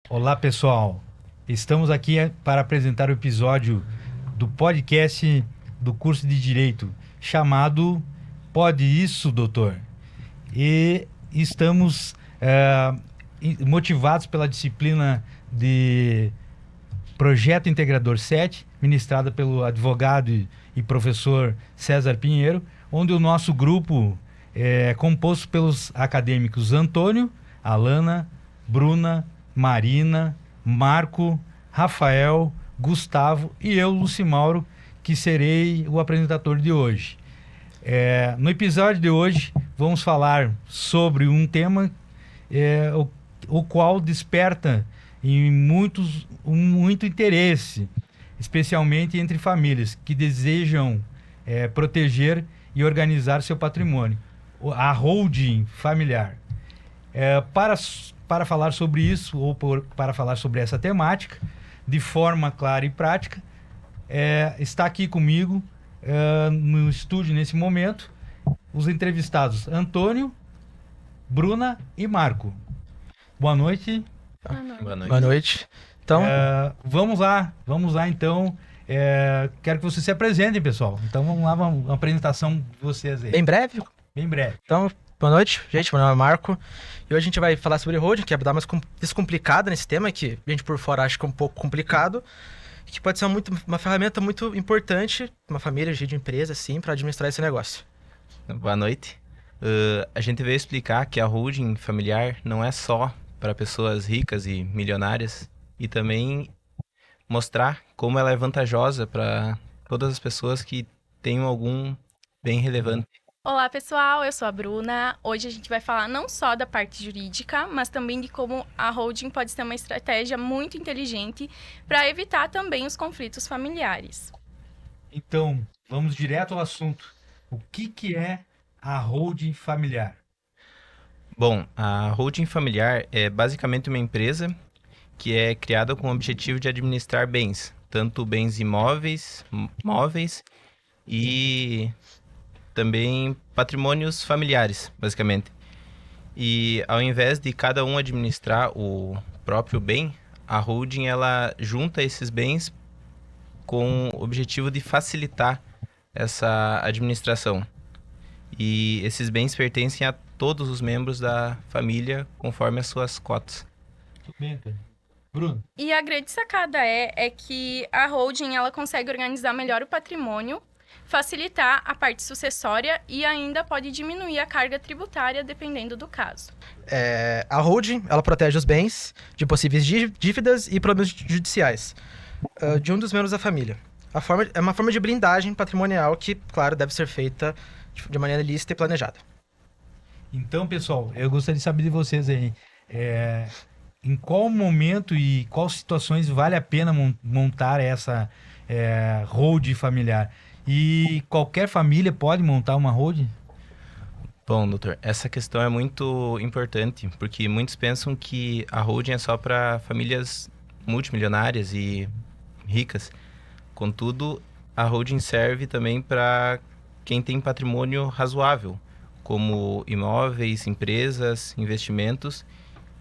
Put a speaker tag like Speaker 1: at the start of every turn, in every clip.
Speaker 1: Olá, pessoal. Estamos aqui para apresentar o episódio do podcast do curso de Direito, chamado Pode Isso, Doutor? E estamos motivados pela disciplina de Projeto Integrador 7, ministrada pelo advogado e professor César Pinheiro, onde o nosso grupo é composto pelos acadêmicos Antônio, Alana, Bruna, Marina, Marco, Rafael, Gustavo e eu, Lucimauro, que serei o apresentador de hoje. No episódio de hoje, vamos falar sobre um tema o qual desperta em muito interesse, especialmente entre famílias que desejam proteger e organizar seu patrimônio, a holding familiar. Para falar sobre isso, para falar sobre essa temática, de forma clara e prática, está aqui comigo, no estúdio nesse momento, os entrevistados Antônio, Bruna e Marco. Boa noite.
Speaker 2: Boa noite.
Speaker 3: Boa noite. Então,
Speaker 1: Vamos lá então. Quero que vocês se apresentem, pessoal. Então vamos lá, uma apresentação de vocês aí.
Speaker 3: bem breve.
Speaker 1: Bem breve.
Speaker 3: Então, boa noite, gente. Meu nome é Marco. E hoje a gente vai falar sobre holding, que é dar mais descomplicada nesse tema, que a gente por fora acha que é um pouco complicado, que pode ser uma ferramenta muito importante, uma família, de empresa, assim, para administrar esse negócio.
Speaker 2: Boa noite. A gente veio explicar que a holding familiar não é só para pessoas ricas e milionárias, e também mostrar como ela é vantajosa para todas as pessoas que tenham algum bem relevante.
Speaker 4: Olá, pessoal, eu sou a Bruna. Hoje a gente vai falar não só da parte jurídica, mas também de como a holding pode ser uma estratégia muito inteligente para evitar também os conflitos familiares.
Speaker 1: Então, vamos direto ao assunto. O que é a holding familiar?
Speaker 2: Bom, a holding familiar é basicamente uma empresa que é criada com o objetivo de administrar bens, tanto bens imóveis, móveis e também patrimônios familiares, basicamente. E ao invés de cada um administrar o próprio bem, a holding ela junta esses bens com o objetivo de facilitar essa administração. E esses bens pertencem a todos os membros da família conforme as suas cotas.
Speaker 1: Tudo bem, Antônio? Bruno?
Speaker 4: E a grande sacada é que a holding ela consegue organizar melhor o patrimônio, facilitar a parte sucessória e ainda pode diminuir a carga tributária dependendo do caso.
Speaker 3: A holding, ela protege os bens de possíveis dívidas e problemas judiciais de um dos membros da família. É uma forma de blindagem patrimonial que, claro, deve ser feita de maneira lícita e planejada.
Speaker 1: Então, pessoal, eu gostaria de saber de vocês aí. Em qual momento e quais situações vale a pena montar essa holding familiar? E qualquer família pode montar uma holding?
Speaker 2: Bom, doutor, essa questão é muito importante, porque muitos pensam que a holding é só para famílias multimilionárias e ricas. Contudo, a holding serve também para quem tem patrimônio razoável, como imóveis, empresas, investimentos,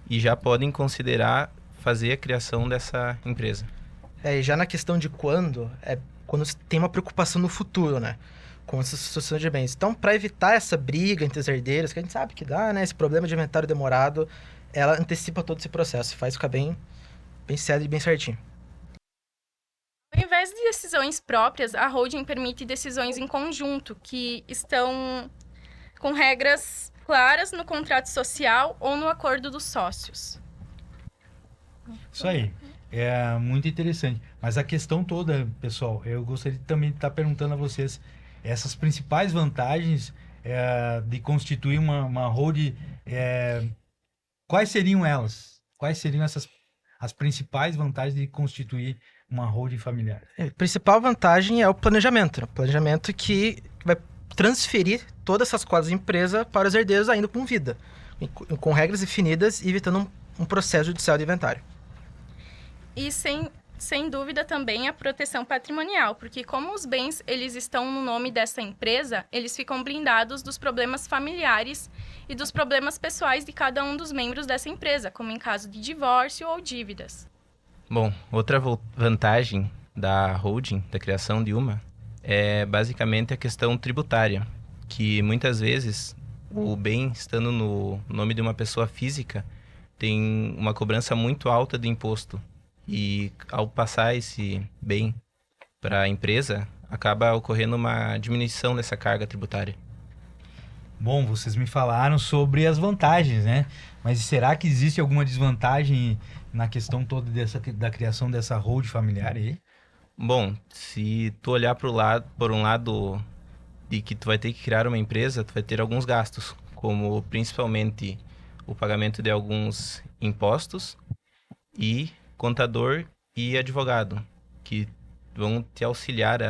Speaker 2: e já podem considerar fazer a criação dessa empresa.
Speaker 3: E já na questão de quando você tem uma preocupação no futuro, né? Com essa sucessão de bens. Então, para evitar essa briga entre os herdeiros, que a gente sabe que dá, né? Esse problema de inventário demorado, ela antecipa todo esse processo, faz ficar bem sério e bem certinho.
Speaker 4: Ao invés de decisões próprias, a holding permite decisões em conjunto, que estão com regras claras no contrato social ou no acordo dos sócios.
Speaker 1: Isso aí. É muito interessante. Mas a questão toda, pessoal, eu gostaria também de estar perguntando a vocês essas principais vantagens de constituir uma holding. Quais seriam elas? Quais seriam as principais vantagens de constituir uma holding familiar?
Speaker 3: A principal vantagem é o planejamento. Né? O planejamento que vai transferir todas essas cotas da empresa para os herdeiros ainda com vida, com regras definidas e evitando um processo judicial de inventário.
Speaker 4: E sem dúvida também a proteção patrimonial, porque como os bens eles estão no nome dessa empresa, eles ficam blindados dos problemas familiares e dos problemas pessoais de cada um dos membros dessa empresa, como em caso de divórcio ou dívidas.
Speaker 2: Bom, outra vantagem da holding, da criação de uma, é basicamente a questão tributária, que muitas vezes o bem estando no nome de uma pessoa física tem uma cobrança muito alta de imposto. E ao passar esse bem para a empresa, acaba ocorrendo uma diminuição dessa carga tributária.
Speaker 1: Bom, vocês me falaram sobre as vantagens, né? Mas será que existe alguma desvantagem na questão toda da criação dessa holding familiar aí?
Speaker 2: Bom, se tu olhar por um lado de que tu vai ter que criar uma empresa, tu vai ter alguns gastos, como principalmente o pagamento de alguns impostos e contador e advogado, que vão te auxiliar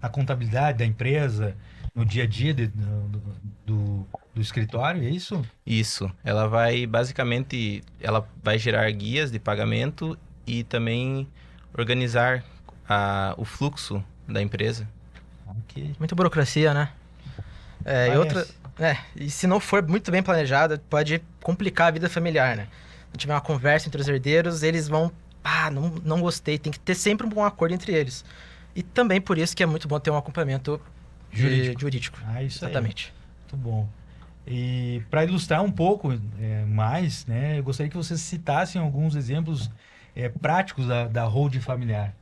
Speaker 1: A contabilidade da empresa, no dia a dia do escritório, é isso?
Speaker 2: isso. Ela vai ela vai gerar guias de pagamento e também organizar o fluxo da empresa.
Speaker 1: Ok.
Speaker 3: Muita burocracia, né? E outra,
Speaker 1: Parece.
Speaker 3: e se não for muito bem planejada, pode complicar a vida familiar, né? Se tiver uma conversa entre os herdeiros, eles vão, não gostei, tem que ter sempre um bom acordo entre eles. E também por isso que é muito bom ter um acompanhamento jurídico.
Speaker 1: Isso aí.
Speaker 3: Exatamente.
Speaker 1: Muito bom. E para ilustrar um pouco mais, né, eu gostaria que vocês citassem alguns exemplos práticos da holding familiar.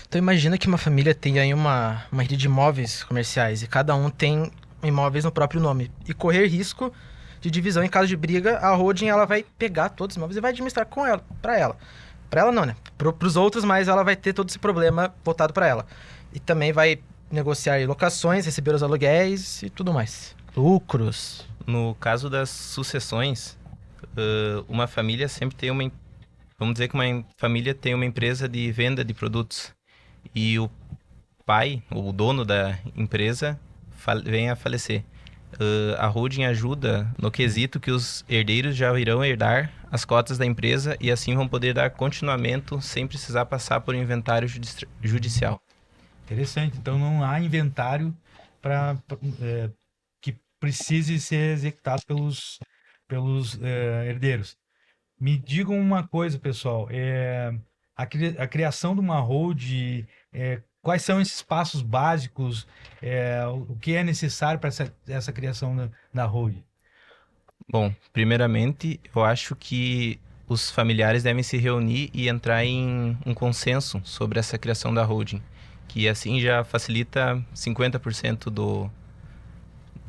Speaker 3: Então imagina que uma família tem aí uma rede de imóveis comerciais e cada um tem imóveis no próprio nome. E correr risco de divisão em caso de briga, a holding ela vai pegar todos os imóveis e vai administrar com ela, para ela. Para ela não, né? Para os outros, mas ela vai ter todo esse problema voltado para ela. E também vai negociar locações, receber os aluguéis e tudo mais. Lucros.
Speaker 2: No caso das sucessões, uma família sempre tem vamos dizer que uma família tem uma empresa de venda de produtos e o pai, o dono da empresa, vem a falecer. A holding ajuda no quesito que os herdeiros já irão herdar as cotas da empresa e assim vão poder dar continuamento sem precisar passar por um inventário judicial.
Speaker 1: Interessante. Então não há inventário que precise ser executado pelos herdeiros. Me digam uma coisa, pessoal. A criação de uma holding, quais são esses passos básicos? O que é necessário para essa criação da holding?
Speaker 2: Bom, primeiramente, eu acho que os familiares devem se reunir e entrar em um consenso sobre essa criação da holding, que assim já facilita 50% do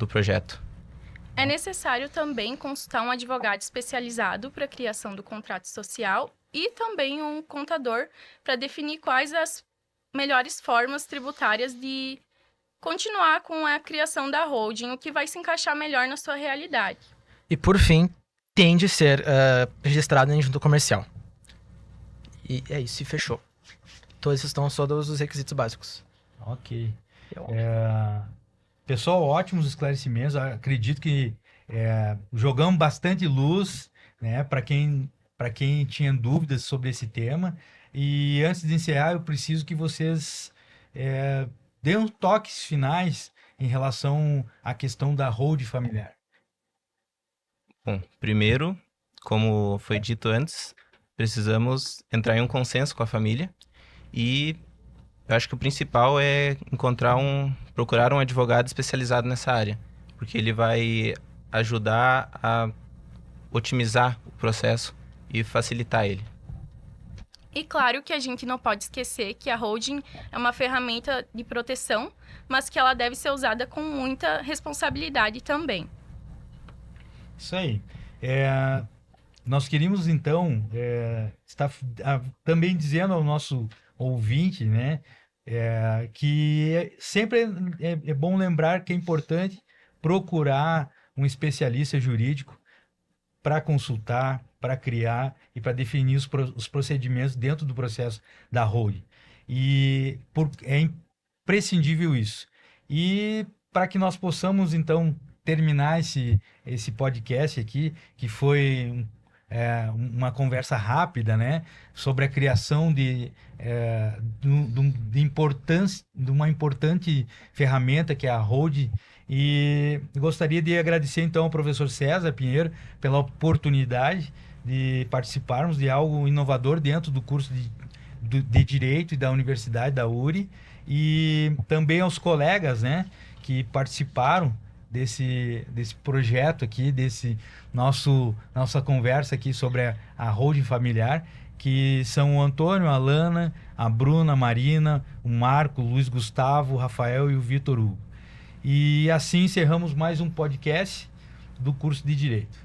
Speaker 2: projeto.
Speaker 4: É necessário também consultar um advogado especializado para a criação do contrato social e também um contador para definir quais as melhores formas tributárias de continuar com a criação da holding, o que vai se encaixar melhor na sua realidade.
Speaker 3: E por fim, tem de ser registrado em junta comercial. E é isso, e fechou. Todos esses estão todos os requisitos básicos.
Speaker 1: Ok. Pessoal, ótimos esclarecimentos. Acredito que jogamos bastante luz, né, para quem tinha dúvidas sobre esse tema. E antes de encerrar, eu preciso que vocês deem toques finais em relação à questão da holding familiar.
Speaker 2: Bom, primeiro, como foi dito antes, precisamos entrar em um consenso com a família e eu acho que o principal é procurar um advogado especializado nessa área, porque ele vai ajudar a otimizar o processo e facilitar ele.
Speaker 4: E claro que a gente não pode esquecer que a holding é uma ferramenta de proteção, mas que ela deve ser usada com muita responsabilidade também.
Speaker 1: Isso aí. Nós queríamos, então, estar também dizendo ao nosso ouvinte, né, que sempre é bom lembrar que é importante procurar um especialista jurídico para consultar, para criar e para definir os procedimentos dentro do processo da holding. E é imprescindível isso. E para que nós possamos, então, terminar esse podcast aqui, que foi uma conversa rápida, né, sobre a criação de uma importante ferramenta que é a holding E gostaria de agradecer então ao professor César Pinheiro pela oportunidade de participarmos de algo inovador dentro do curso de Direito e da Universidade da URI, e também aos colegas, né, que participaram desse projeto aqui, nossa conversa aqui sobre a holding familiar, que são o Antônio, a Lana, a Bruna, a Marina, o Marco, o Luiz Gustavo, o Rafael e o Vitor Hugo. E assim encerramos mais um podcast do curso de Direito.